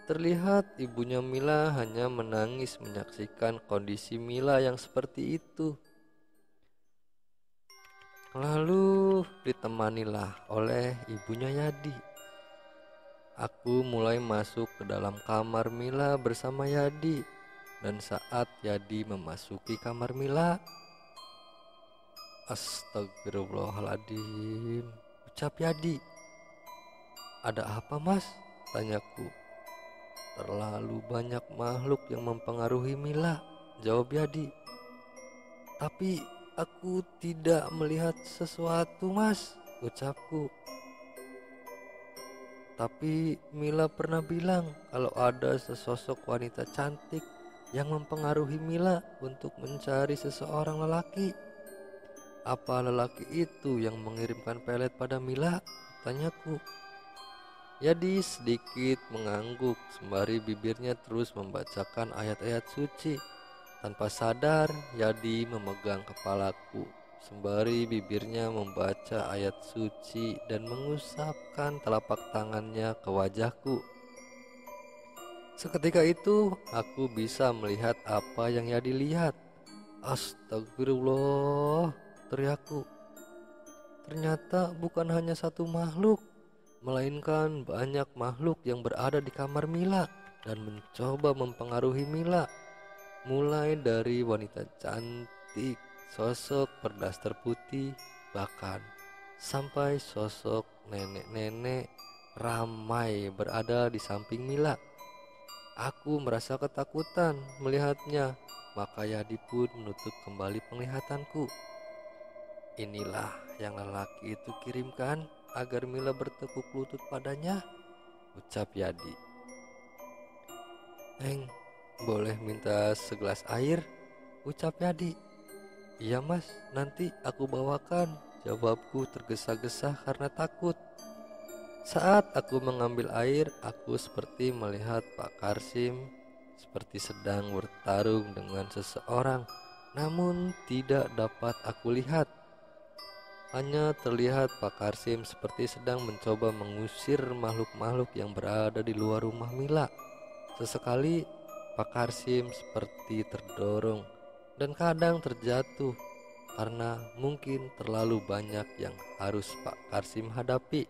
Speaker 1: Terlihat ibunya Mila hanya menangis menyaksikan kondisi Mila yang seperti itu. Lalu ditemanilah oleh ibunya Yadi. Aku mulai masuk ke dalam kamar Mila bersama Yadi. Dan saat Yadi memasuki kamar Mila, "Astagfirullahaladzim," ucap Yadi. "Ada apa mas?" tanyaku. "Terlalu banyak makhluk yang mempengaruhi Mila," jawab Yadi. "Tapi aku tidak melihat sesuatu mas," ucapku. "Tapi Mila pernah bilang kalau ada sesosok wanita cantik yang mempengaruhi Mila untuk mencari seseorang lelaki. Apa lelaki itu yang mengirimkan pelet pada Mila?" tanyaku. Yadi sedikit mengangguk sembari bibirnya terus membacakan ayat-ayat suci. Tanpa sadar, Yadi memegang kepalaku sembari bibirnya membaca ayat suci dan mengusapkan telapak tangannya ke wajahku. Seketika itu, aku bisa melihat apa yang Yadi lihat. "Astagfirullah," teriakku. Ternyata bukan hanya satu makhluk, melainkan banyak makhluk yang berada di kamar Mila dan mencoba mempengaruhi Mila. Mulai dari wanita cantik, sosok berdaster putih, bahkan sampai sosok nenek-nenek ramai berada di samping Mila. Aku merasa ketakutan melihatnya, maka Yadi pun menutup kembali penglihatanku. "Inilah yang lelaki itu kirimkan agar Mila bertekuk lutut padanya," ucap Yadi. "Neng, boleh minta segelas air?" ucap Yadi. "Iya mas, nanti aku bawakan," jawabku tergesa-gesa karena takut. Saat aku mengambil air, aku seperti melihat Pak Karsim seperti sedang bertarung dengan seseorang, namun tidak dapat aku lihat. Hanya terlihat Pak Karsim seperti sedang mencoba mengusir makhluk-makhluk yang berada di luar rumah Mila. Sesekali Pak Karsim seperti terdorong dan kadang terjatuh karena mungkin terlalu banyak yang harus Pak Karsim hadapi.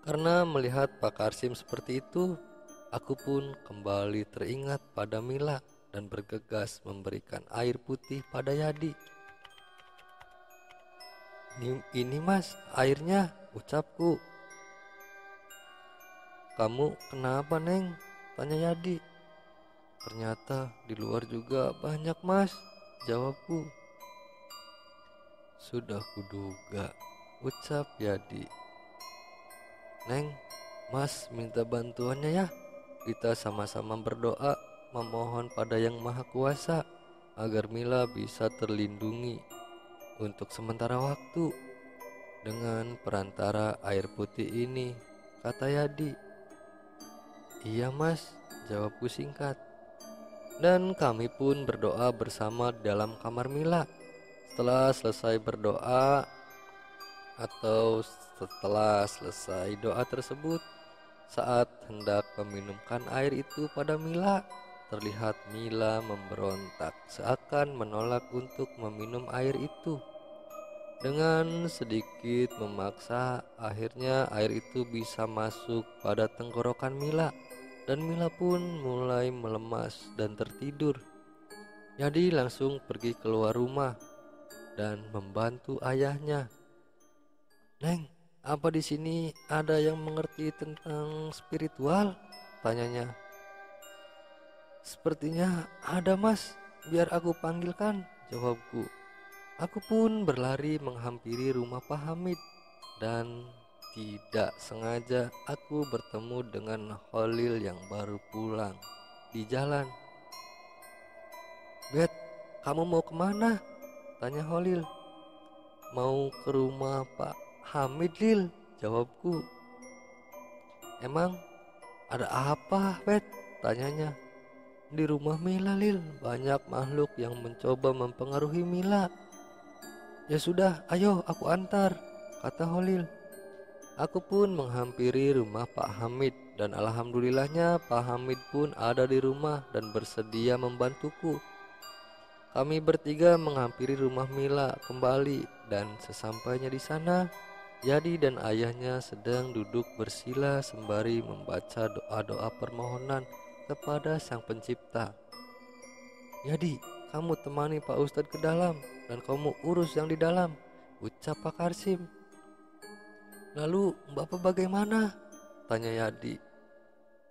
Speaker 1: Karena melihat Pak Karsim seperti itu, aku pun kembali teringat pada Mila dan bergegas memberikan air putih pada Yadi. Ini mas, airnya, ucapku. Kamu kenapa Neng? Tanya Yadi. Ternyata di luar juga banyak mas, jawabku. Sudah kuduga, ucap Yadi. Neng, mas minta bantuannya ya. Kita sama-sama berdoa memohon pada Yang Maha Kuasa agar Mila bisa terlindungi untuk sementara waktu dengan perantara air putih ini, kata Yadi. Iya mas, jawabku singkat. Dan kami pun berdoa bersama di dalam kamar Mila. Setelah selesai berdoa atau setelah selesai doa tersebut, saat hendak meminumkan air itu pada Mila, terlihat Mila memberontak seakan menolak untuk meminum air itu. Dengan sedikit memaksa, akhirnya air itu bisa masuk pada tenggorokan Mila, dan Mila pun mulai melemas dan tertidur. Jadi langsung pergi keluar rumah dan membantu ayahnya. Neng, apa di sini ada yang mengerti tentang spiritual? Tanyanya. Sepertinya ada mas, biar aku panggilkan, jawabku. Aku pun berlari menghampiri rumah Pak Hamid dan tidak sengaja aku bertemu dengan Holil yang baru pulang di jalan. Bet, kamu mau kemana? Tanya Holil. Mau ke rumah Pak Hamid Lil, jawabku. Emang ada apa Bet? Tanyanya. Di rumah Mila Lil, banyak makhluk yang mencoba mempengaruhi Mila. Ya sudah, ayo aku antar, kata Holil. Aku pun menghampiri rumah Pak Hamid dan alhamdulillahnya Pak Hamid pun ada di rumah dan bersedia membantuku. Kami bertiga menghampiri rumah Mila kembali dan sesampainya di sana, Yadi dan ayahnya sedang duduk bersila sembari membaca doa-doa permohonan kepada Sang Pencipta. Yadi, kamu temani Pak Ustadz ke dalam dan kamu urus yang di dalam, ucap Pak Karsim. Lalu Bapak bagaimana? Tanya Yadi.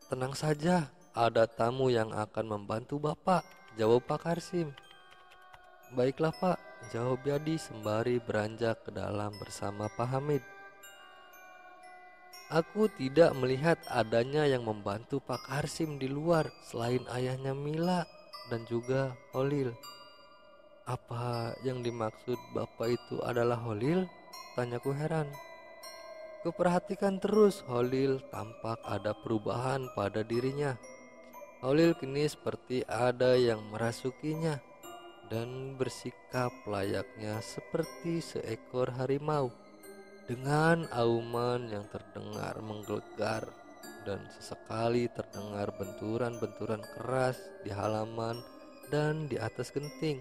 Speaker 1: Tenang saja, ada tamu yang akan membantu Bapak, jawab Pak Karsim. Baiklah Pak, jawab Yadi sembari beranjak ke dalam bersama Pak Hamid. Aku tidak melihat adanya yang membantu Pak Karsim di luar selain ayahnya Mila dan juga Holil. Apa yang dimaksud Bapak itu adalah Holil? Tanyaku heran. Kuperhatikan terus Holil, tampak ada perubahan pada dirinya. Holil kini seperti ada yang merasukinya dan bersikap layaknya seperti seekor harimau dengan auman yang terdengar menggelegar dan sesekali terdengar benturan-benturan keras di halaman dan di atas genting.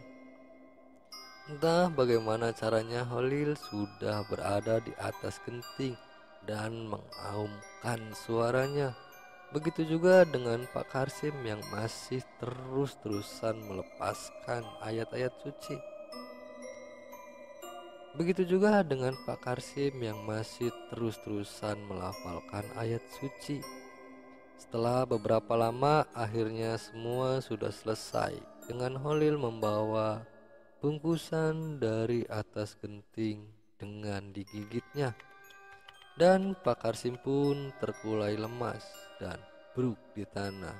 Speaker 1: Entah bagaimana caranya Holil sudah berada di atas genting dan mengaumkan suaranya. Begitu juga dengan Pak Karsim yang masih terus-terusan melepaskan ayat-ayat suci. Begitu juga dengan Pak Karsim yang masih terus-terusan melafalkan ayat suci. Setelah beberapa lama, akhirnya semua sudah selesai dengan Holil membawa bungkusan dari atas genting dengan digigitnya. Dan Pak Karsim pun terkulai lemas dan bruk di tanah.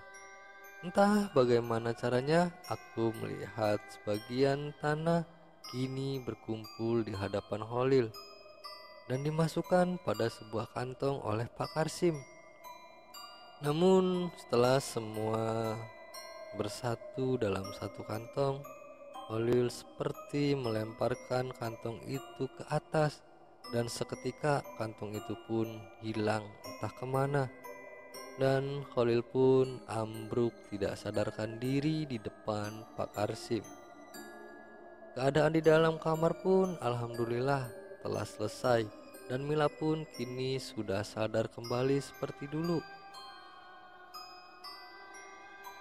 Speaker 1: Entah bagaimana caranya, aku melihat sebagian tanah kini berkumpul di hadapan Holil dan dimasukkan pada sebuah kantong oleh Pak Karsim. Namun setelah semua bersatu dalam satu kantong, Holil seperti melemparkan kantong itu ke atas. Dan seketika kantong itu pun hilang entah kemana. Dan Holil pun ambruk tidak sadarkan diri di depan Pak Karsim. Keadaan di dalam kamar pun alhamdulillah telah selesai. Dan Mila pun kini sudah sadar kembali seperti dulu.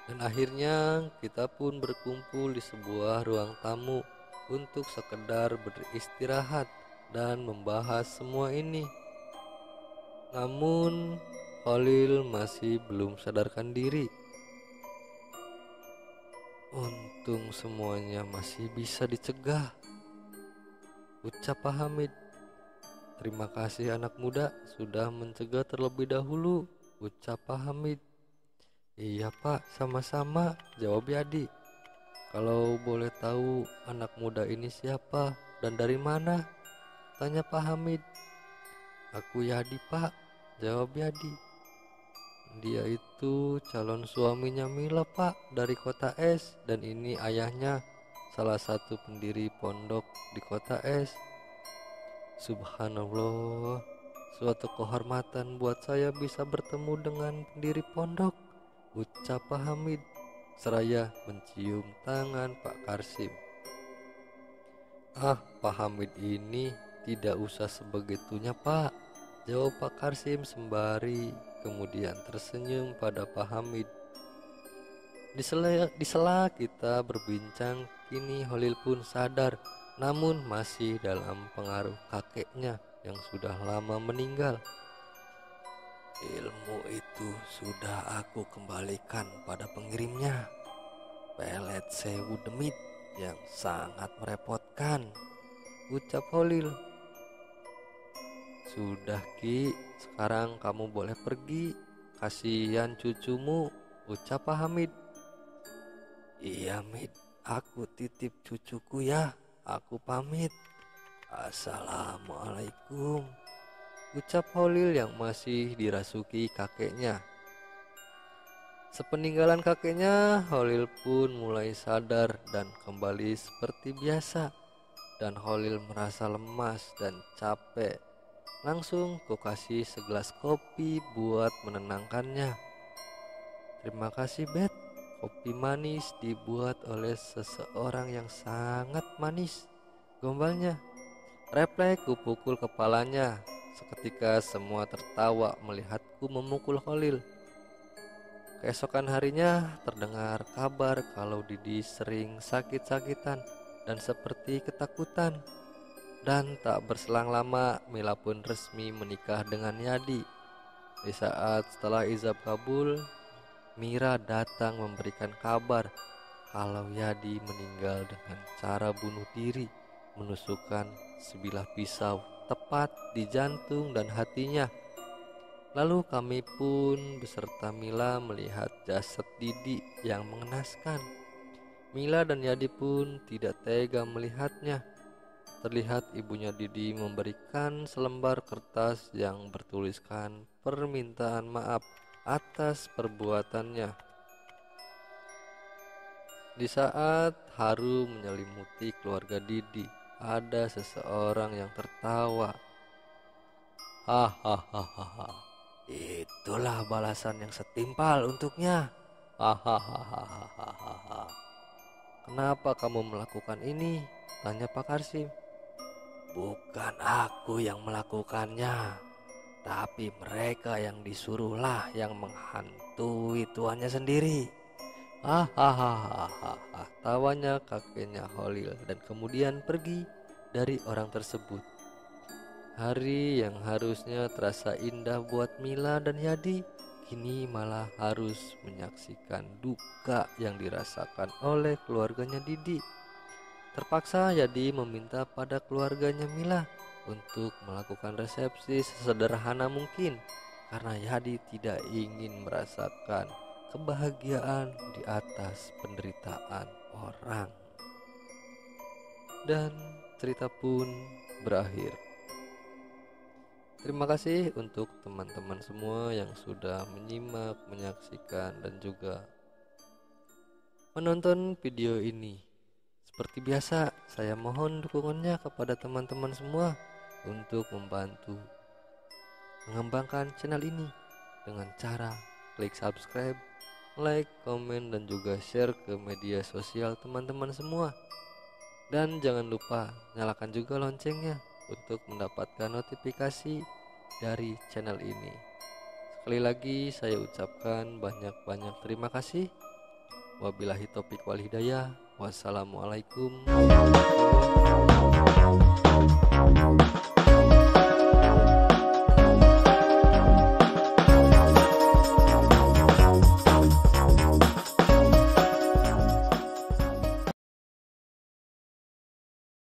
Speaker 1: Dan akhirnya kita pun berkumpul di sebuah ruang tamu untuk sekedar beristirahat dan membahas semua ini. Namun Khalil masih belum sadarkan diri. Untung semuanya masih bisa dicegah, ucap Pak Hamid. Terima kasih anak muda sudah mencegah terlebih dahulu, ucap Pak Hamid. Iya Pak, sama-sama, jawab Yadi. Kalau boleh tahu anak muda ini siapa dan dari mana? Tanya Pak Hamid. Aku Yadi Pak, jawab Yadi. Dia itu calon suaminya Mila Pak, dari kota S, dan ini ayahnya, salah satu pendiri pondok di kota S. Subhanallah, suatu kehormatan buat saya bisa bertemu dengan pendiri pondok, ucap Pak Hamid seraya mencium tangan Pak Karsim. Pak Hamid ini tidak usah sebegitunya Pak, jawab Pak Karsim sembari kemudian tersenyum pada Pak Hamid. Di sela kita berbincang, kini Khalil pun sadar, namun masih dalam pengaruh kakeknya yang sudah lama meninggal. Ilmu itu sudah aku kembalikan pada pengirimnya, pelet sewu demit yang sangat merepotkan, ucap Khalil. Sudah Ki, sekarang kamu boleh pergi, kasihan cucumu, ucap Pak Hamid. Iya Mid, aku titip cucuku ya, aku pamit. Assalamualaikum, ucap Khalil yang masih dirasuki kakeknya. Sepeninggalan kakeknya, Khalil pun mulai sadar dan kembali seperti biasa. Dan Khalil merasa lemas dan capek. Langsung ku kasih segelas kopi buat menenangkannya. Terima kasih Bet, kopi manis dibuat oleh seseorang yang sangat manis, gombalnya. Refleks ku pukul kepalanya. Seketika semua tertawa melihatku memukul Khalil. Keesokan harinya terdengar kabar kalau Didi sering sakit-sakitan dan seperti ketakutan. Dan tak berselang lama Mila pun resmi menikah dengan Yadi. Di saat setelah ijab kabul, Mira datang memberikan kabar kalau Yadi meninggal dengan cara bunuh diri, menusukkan sebilah pisau tepat di jantung dan hatinya. Lalu kami pun beserta Mila melihat jasad Didi yang mengenaskan. Mila dan Yadi pun tidak tega melihatnya. Terlihat ibunya Didi memberikan selembar kertas yang bertuliskan permintaan maaf atas perbuatannya. Di saat haru menyelimuti keluarga Didi, ada seseorang yang tertawa. Hahaha, itulah balasan yang setimpal untuknya. Hahaha. Kenapa kamu melakukan ini? Tanya Pak Karsim. Bukan aku yang melakukannya, tapi mereka yang disuruhlah yang menghantui tuannya sendiri. Hahaha, tawanya kakeknya Khalil dan kemudian pergi dari orang tersebut. Hari yang harusnya terasa indah buat Mila dan Yadi, kini malah harus menyaksikan duka yang dirasakan oleh keluarganya Didi. Terpaksa Yadi meminta pada keluarganya Mila untuk melakukan resepsi sesederhana mungkin, karena Yadi tidak ingin merasakan kebahagiaan di atas penderitaan orang. Dan cerita pun berakhir. Terima kasih untuk teman-teman semua yang sudah menyimak, menyaksikan, dan juga menonton video ini. Seperti biasa, saya mohon dukungannya kepada teman-teman semua untuk membantu mengembangkan channel ini dengan cara klik subscribe, like, komen, dan juga share ke media sosial teman-teman semua. Dan jangan lupa nyalakan juga loncengnya untuk mendapatkan notifikasi dari channel ini. Sekali lagi saya ucapkan banyak-banyak terima kasih. Wabillahi taufiq wal hidayah. Wassalamualaikum warahmatullahi wabarakatuh.